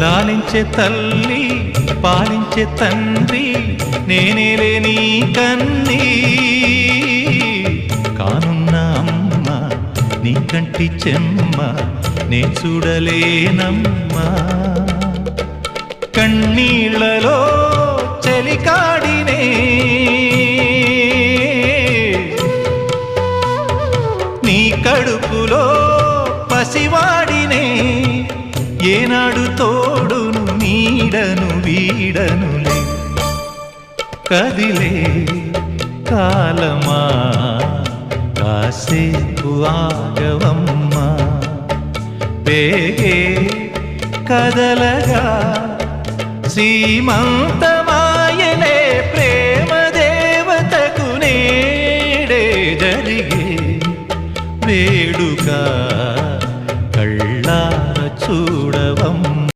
లాలించే తల్లి పాలించే తండ్రి నేనేలే నీ కన్నీ కానున్న అమ్మ నీ కంటి చెమ్మ నే చూడలేనమ్మా కన్నీళ్లలో చెలికాడినే నీ కడుపులో పసివాడినే ఏనాడు తోడును నీడను వీడనులే కదిలే కాలమా కాసేపు ఆగవమ్మా పేగే కదలగా శ్రీమంతమాయనే ప్రేమ దేవతకు నేడే జరిగే వేడుక